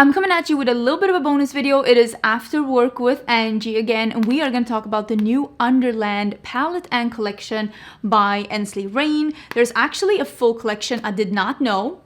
I'm coming at you with a little bit of a bonus video. It is after work with Angie again, and we are going to talk about the new Underland Palette and Collection by Ensley Reign. There's actually a full collection I did not know.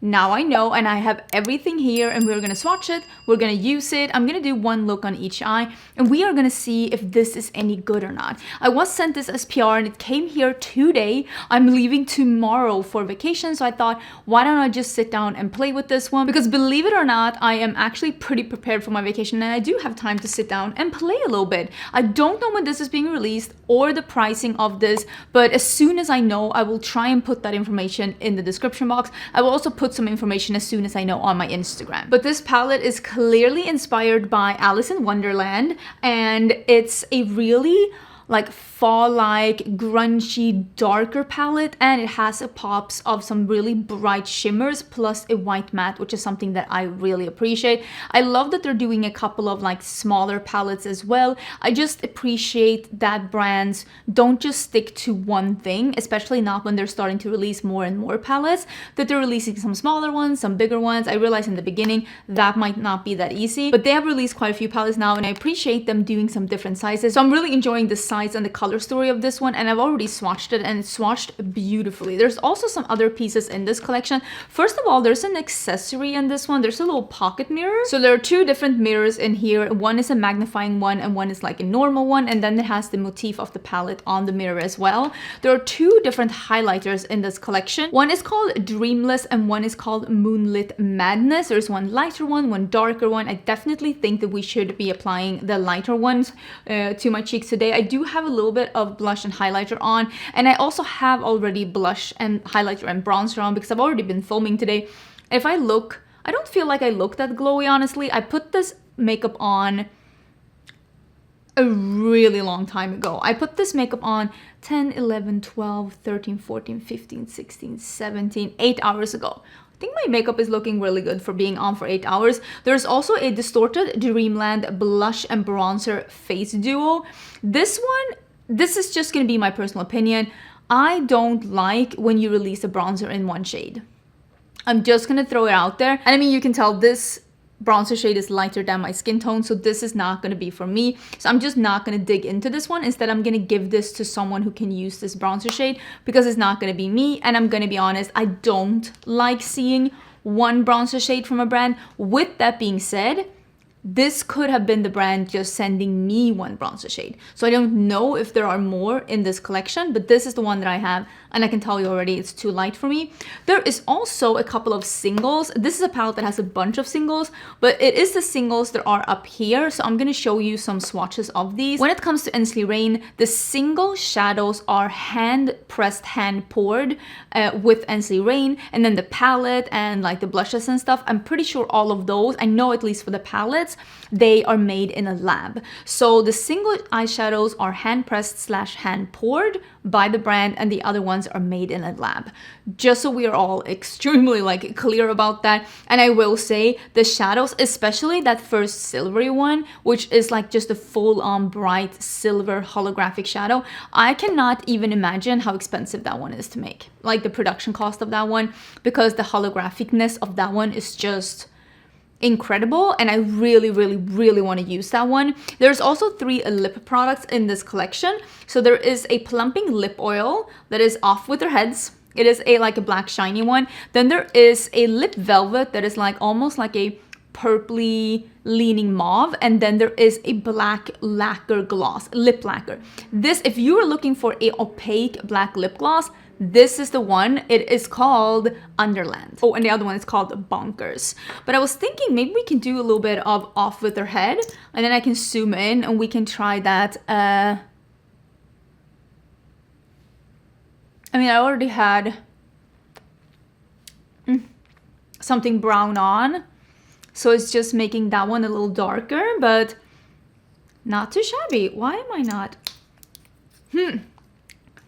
Now I know, and I have everything here, and we're gonna swatch it, we're gonna use it, I'm gonna do one look on each eye, and we are gonna see if this is any good or not. I was sent this as PR, and it came here today. I'm leaving tomorrow for vacation, so I thought, why don't I just sit down and play with this one? Because believe it or not, I am actually pretty prepared for my vacation, and I do have time to sit down and play a little bit. I don't know when this is being released or the pricing of this, but as soon as I know, I will try and put that information in the description box. I will also put some information as soon as I know on my Instagram. But this palette is clearly inspired by Alice in Wonderland, and it's a really like fall-like, grungy, darker palette, and it has a pops of some really bright shimmers plus a white matte, which is something that I really appreciate. I love that they're doing a couple of like smaller palettes as well. I just appreciate that brands don't just stick to one thing, especially not when they're starting to release more and more palettes, that they're releasing some smaller ones, some bigger ones. I realized in the beginning that might not be that easy, but they have released quite a few palettes now, and I appreciate them doing some different sizes. So I'm really enjoying the size and the color story of this one, and I've already swatched it, and it's swatched beautifully. There's also some other pieces in this collection. First of all, there's an accessory in this one. There's a little pocket mirror. So there are two different mirrors in here. One is a magnifying one, and one is like a normal one, and then it has the motif of the palette on the mirror as well. There are two different highlighters in this collection. One is called Dreamless, and one is called Moonlit Madness. There's one lighter one darker one. I definitely think that we should be applying the lighter ones to my cheeks today. I do have a little bit of blush and highlighter on, and I also have already blush and highlighter and bronzer on because I've already been filming today. If I look, I don't feel like I look that glowy, honestly. I put this makeup on a really long time ago. I put this makeup on 10, 11, 12, 13, 14, 15, 16, 17, 8 hours ago. I think my makeup is looking really good for being on for 8 hours. There's also a Distorted Dreamland blush and bronzer face duo. This is just gonna be my personal opinion. I don't like when you release a bronzer in one shade. I'm just gonna throw it out there. And I mean, you can tell this bronzer shade is lighter than my skin tone, so this is not going to be for me. So I'm just not going to dig into this one. Instead, I'm going to give this to someone who can use this bronzer shade because it's not going to be me. And I'm going to be honest, I don't like seeing one bronzer shade from a brand. With that being said, this could have been the brand just sending me one bronzer shade. So I don't know if there are more in this collection, but this is the one that I have, and I can tell you already it's too light for me. There is also a couple of singles. This is a palette that has a bunch of singles, but it is the singles that are up here. So I'm going to show you some swatches of these. When it comes to Ensley Reign, the single shadows are hand pressed, hand poured with Ensley Reign, and then the palette and like the blushes and stuff, I'm pretty sure all of those, I know at least for the palettes, they are made in a lab. So the single eyeshadows are hand pressed / hand poured by the brand, and the other ones are made in a lab. Just so we are all extremely like clear about that. And I will say the shadows, especially that first silvery one, which is like just a full-on bright silver holographic shadow, I cannot even imagine how expensive that one is to make, like the production cost of that one, because the holographicness of that one is just incredible, and I really want to use that one. There's also 3 lip products in this collection. So there is a plumping lip oil that is off with their heads. It is like a black shiny one. Then there is a lip velvet that is like almost like a purpley leaning mauve, and then there is a black lacquer gloss, lip lacquer. This, if you are looking for a opaque black lip gloss, this is the one. It is called Underland. Oh, and the other one is called Bonkers. But I was thinking maybe we can do a little bit of off with her head, and then I can zoom in and we can try that. I mean, I already had something brown on, so it's just making that one a little darker, but not too shabby. Why am I not?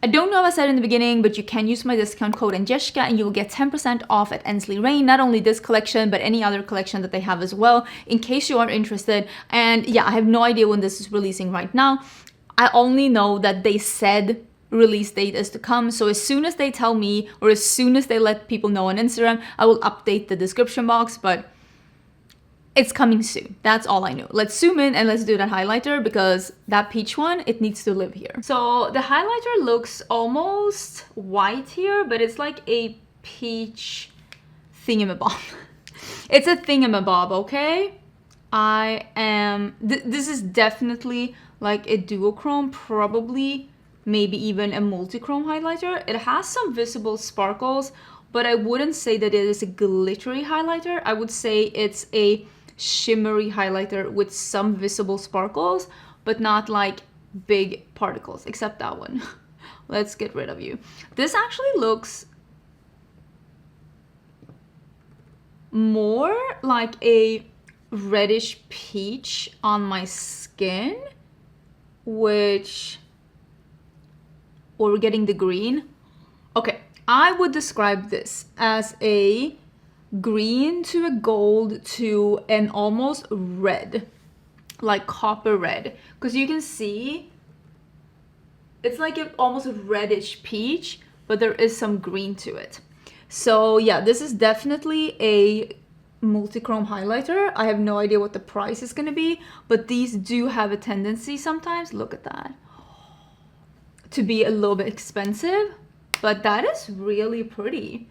I don't know if I said in the beginning, but you can use my discount code Angelica and you will get 10% off at Ensley Reign. Not only this collection, but any other collection that they have as well, in case you are interested. And yeah, I have no idea when this is releasing right now. I only know that they said release date is to come. So as soon as they tell me, or as soon as they let people know on Instagram, I will update the description box. But It's coming soon. That's all I know. Let's zoom in and let's do that highlighter because that peach one, it needs to live here. So the highlighter looks almost white here, but it's like a peach thingamabob. It's a thingamabob, okay? This is definitely like a duochrome, probably maybe even a multichrome highlighter. It has some visible sparkles, but I wouldn't say that it is a glittery highlighter. I would say it's a shimmery highlighter with some visible sparkles, but not like big particles, except that one. Let's get rid of you. This actually looks more like a reddish peach on my skin, which, or we're getting the green. Okay, I would describe this as a green to a gold to an almost red, like copper red, because you can see it's like an almost reddish peach, but there is some green to it. So yeah, this is definitely a multichrome highlighter. I have no idea what the price is going to be, but these do have a tendency sometimes, look at that, to be a little bit expensive, but that is really pretty.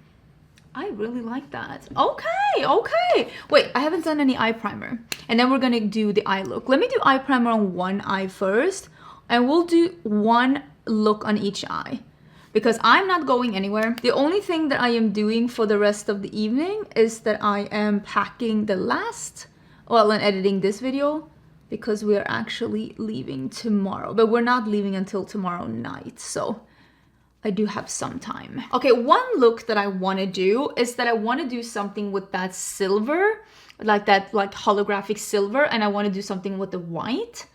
I really like that. Okay. Wait, I haven't done any eye primer. And then we're gonna do the eye look. Let me do eye primer on one eye first, and we'll do one look on each eye, because I'm not going anywhere. The only thing that I am doing for the rest of the evening is that I am packing the last, well, and editing this video, because we are actually leaving tomorrow, but we're not leaving until tomorrow night, so I do have some time. Okay, one look that I want to do is that I want to do something with that silver, like that like holographic silver, and I want to do something with the white.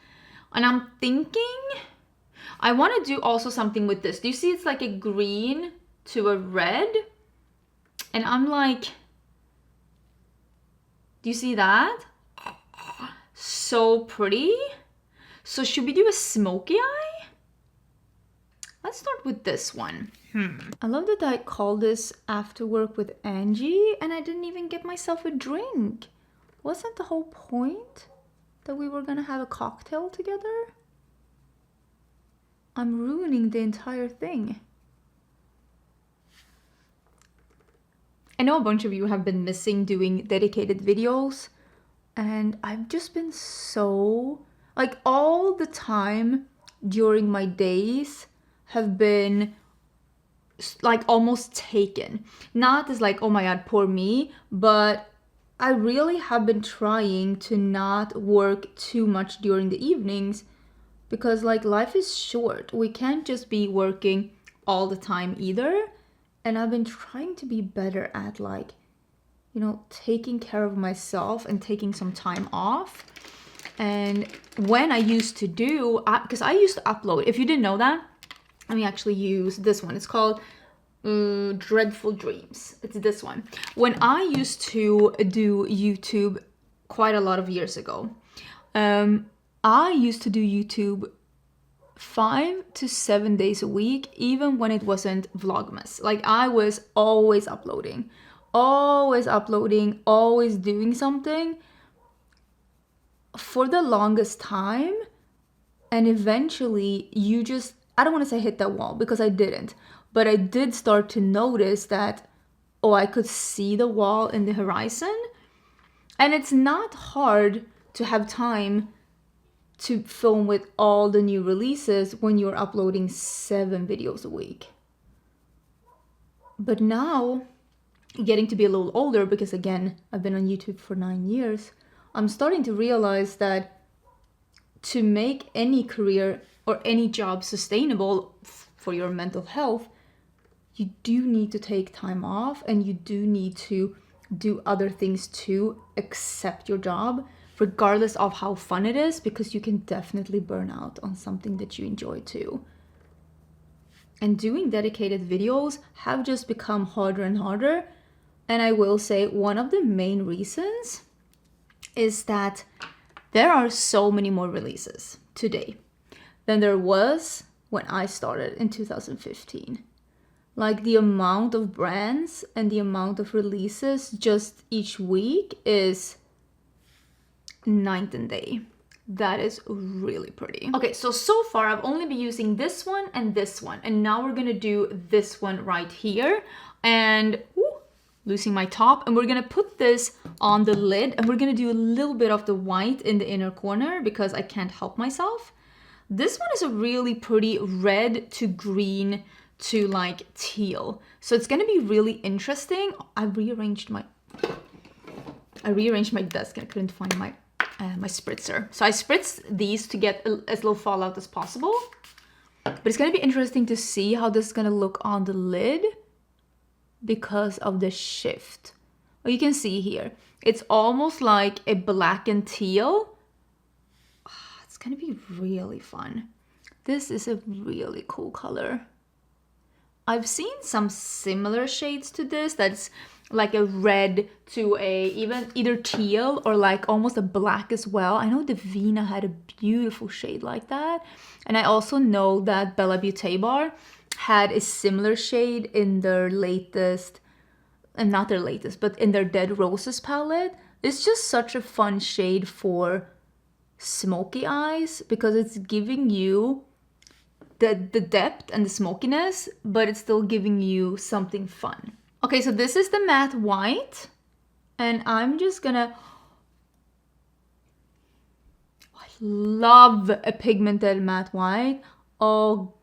And I'm thinking I want to do also something with this. Do you see it's like a green to a red? And I'm like, do you see that? So pretty. So should we do a smoky eye? Let's start with this one. I love that I called this After Work with Angie and I didn't even get myself a drink. Wasn't the whole point that we were gonna have a cocktail together? I'm ruining the entire thing. I know a bunch of you have been missing doing dedicated videos, and I've just been so, like, all the time during my days have been like almost taken. Not as like, oh my god, poor me, but I really have been trying to not work too much during the evenings, because like life is short. We can't just be working all the time either. And I've been trying to be better at like, you know, taking care of myself and taking some time off. And when I used to do, because I used to upload, if you didn't know that, let me actually use this one. It's called Dreadful Dreams. It's this one. When I used to do YouTube quite a lot of years ago, I used to do YouTube 5 to 7 days a week, even when it wasn't Vlogmas. Like I was always uploading, always doing something for the longest time. And eventually you just, I don't want to say hit that wall, because I didn't, but I did start to notice that, oh, I could see the wall in the horizon. And it's not hard to have time to film with all the new releases when you're uploading 7 videos a week. But now, getting to be a little older, because again, I've been on YouTube for 9 years, I'm starting to realize that to make any career or any job sustainable for your mental health, you do need to take time off, and you do need to do other things too, except your job, regardless of how fun it is, because you can definitely burn out on something that you enjoy too. And doing dedicated videos have just become harder and harder. And I will say one of the main reasons is that there are so many more releases today than there was when I started in 2015. Like the amount of brands and the amount of releases just each week is Night and Day. That is really pretty. Okay, so far I've only been using this one, and now we're gonna do this one right here. And losing my top, and we're gonna put this on the lid, and we're gonna do a little bit of the white in the inner corner because I can't help myself. This one is a really pretty red to green to like teal, so it's gonna be really interesting. I rearranged my desk and I couldn't find my spritzer, so I spritzed these to get as little fallout as possible. But it's gonna be interesting to see how this is gonna look on the lid because of the shift. Well, you can see here, it's almost like a black and teal. It's gonna be really fun. This is a really cool color. I've seen some similar shades to this that's like a red to a either teal or like almost a black as well. I know Divina had a beautiful shade like that. And I also know that Bella Beauté Bar had a similar shade in their latest, and not their latest, but in their Dead Roses palette. It's just such a fun shade for smoky eyes because it's giving you the depth and the smokiness, but it's still giving you something fun. Okay, so this is the matte white, and I'm just gonna... I love a pigmented matte white. Oh,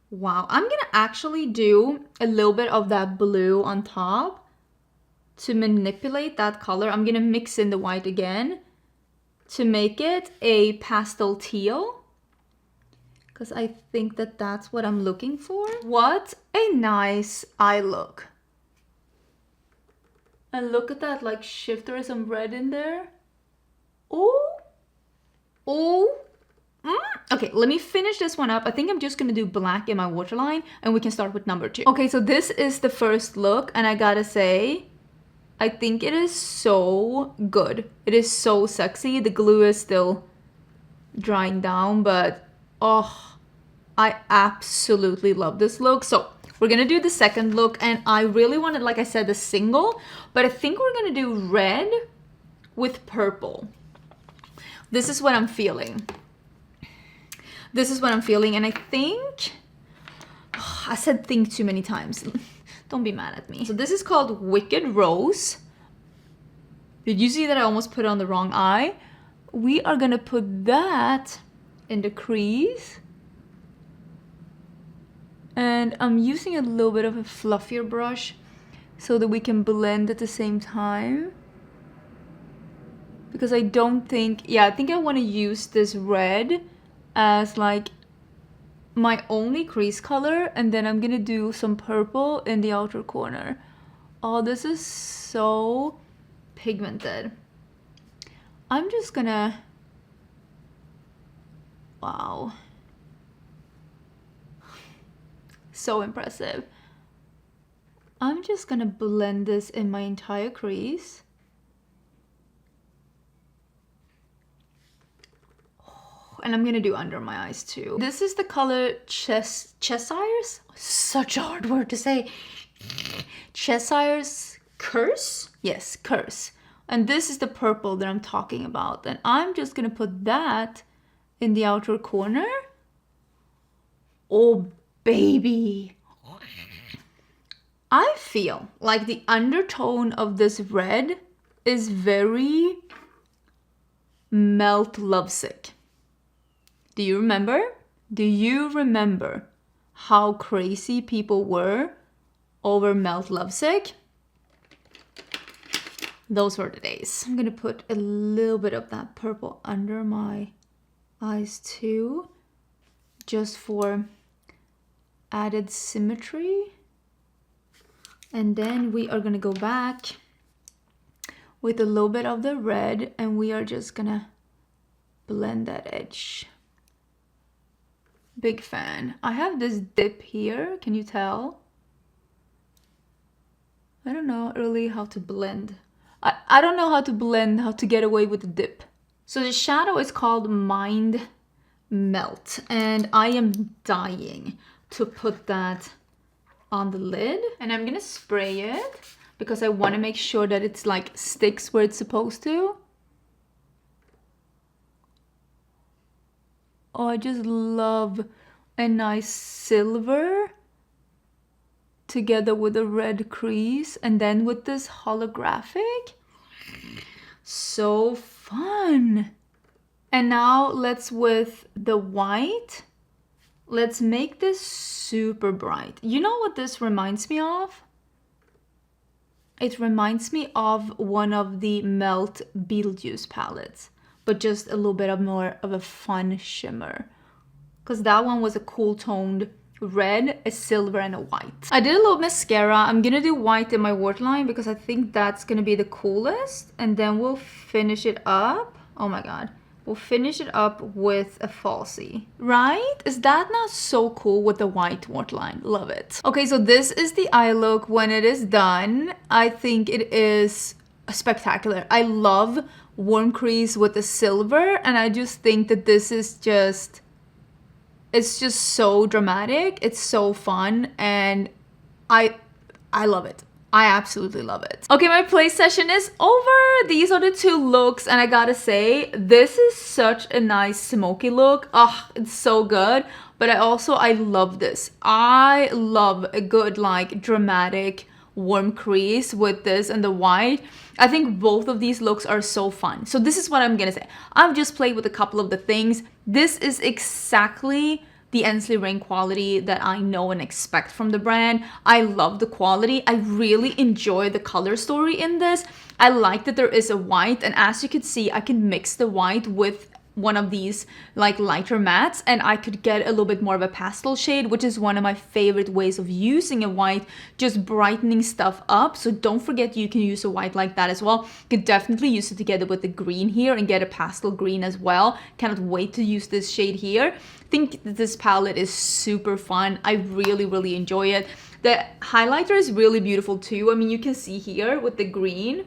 wow. I'm gonna actually do a little bit of that blue on top to manipulate that color. I'm gonna mix in the white again to make it a pastel teal, because I think that that's what I'm looking for. What a nice eye look. And look at that, like shift, there is some red in there. Oh, okay, let me finish this one up. I think I'm just gonna do black in my waterline and we can start with number 2. Okay, so this is the first look, and I gotta say, I think it is so good. It is so sexy. The glue is still drying down, but oh, I absolutely love this look. So we're gonna do the second look, and I really wanted, like I said, the single, but I think we're gonna do red with purple. This is what I'm feeling. This is what I'm feeling, and I think... Oh, I said think too many times. Don't be mad at me. So this is called Wicked Rose. Did you see that I almost put it on the wrong eye? We are gonna put that in the crease. And I'm using a little bit of a fluffier brush so that we can blend at the same time. Because I don't think... Yeah, I think I want to use this red as like my only crease color, and then I'm gonna do some purple in the outer corner. Oh, this is so pigmented. I'm just gonna... Wow. So impressive. I'm just gonna blend this in my entire crease. And I'm gonna do under my eyes too. This is the color Cheshire's? Such a hard word to say. Cheshire's Curse? Yes, Curse. And this is the purple that I'm talking about. And I'm just gonna put that in the outer corner. Oh, baby. I feel like the undertone of this red is very Melt Lovesick. Do you remember? Do you remember how crazy people were over Melt Lovesick? Those were the days. I'm gonna put a little bit of that purple under my eyes too, just for added symmetry. And then we are gonna go back with a little bit of the red, and we are just gonna blend that edge. Big fan. I have this dip here, can you tell? I don't know really how to blend. I don't know how to blend, how to get away with the dip. So the shadow is called Mind Melt, and I am dying to put that on the lid. And I'm gonna spray it, because I want to make sure that it's like sticks where it's supposed to. Oh, I just love a nice silver together with a red crease, and then with this holographic. So fun. And now let's with the white. Let's make this super bright. You know what this reminds me of? It reminds me of one of the Melt Beetlejuice palettes, but just a little bit of more of a fun shimmer. Because that one was a cool toned red, a silver, and a white. I did a little mascara. I'm gonna do white in my waterline because I think that's gonna be the coolest. And then we'll finish it up. Oh my god. We'll finish it up with a falsie. Right? Is that not so cool with the white waterline? Love it. Okay, so this is the eye look when it is done. I think it is spectacular. I love warm crease with the silver, and I just think that this is just... it's just so dramatic. It's so fun, and I love it. I absolutely love it. Okay, my play session is over. These are the two looks, and I gotta say, this is such a nice smoky look. Oh, it's so good. But I love this. I love a good like dramatic warm crease with this and the white. I think both of these looks are so fun. So this is what I'm gonna say. I've just played with a couple of the things. This is exactly the Ensley Reign quality that I know and expect from the brand. I love the quality. I really enjoy the color story in this. I like that there is a white, and as you can see, I can mix the white with one of these like lighter mattes, and I could get a little bit more of a pastel shade, which is one of my favorite ways of using a white, just brightening stuff up. So don't forget you can use a white like that as well. You could definitely use it together with the green here and get a pastel green as well. Cannot wait to use this shade here. I think this palette is super fun. I really enjoy it. The highlighter is really beautiful too. I mean, you can see here with the green,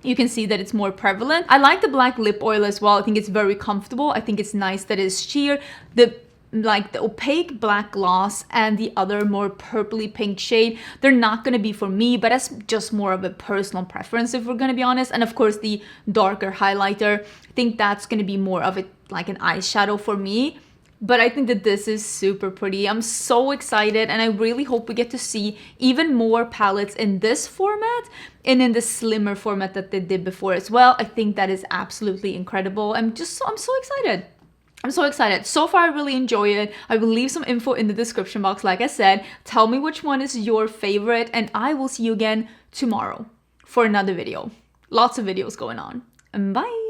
you can see that it's more prevalent. I like the black lip oil as well. I think it's very comfortable. I think it's nice that it's sheer. The opaque black gloss and the other more purpley pink shade, they're not going to be for me, but that's just more of a personal preference if we're going to be honest. And of course the darker highlighter, I think that's going to be more of a like an eyeshadow for me. But I think that this is super pretty. I'm so excited, and I really hope we get to see even more palettes in this format and in the slimmer format that they did before as well. I think that is absolutely incredible. I'm so excited. I'm so excited. So far, I really enjoy it. I will leave some info in the description box, like I said. Tell me which one is your favorite, and I will see you again tomorrow for another video. Lots of videos going on. And bye!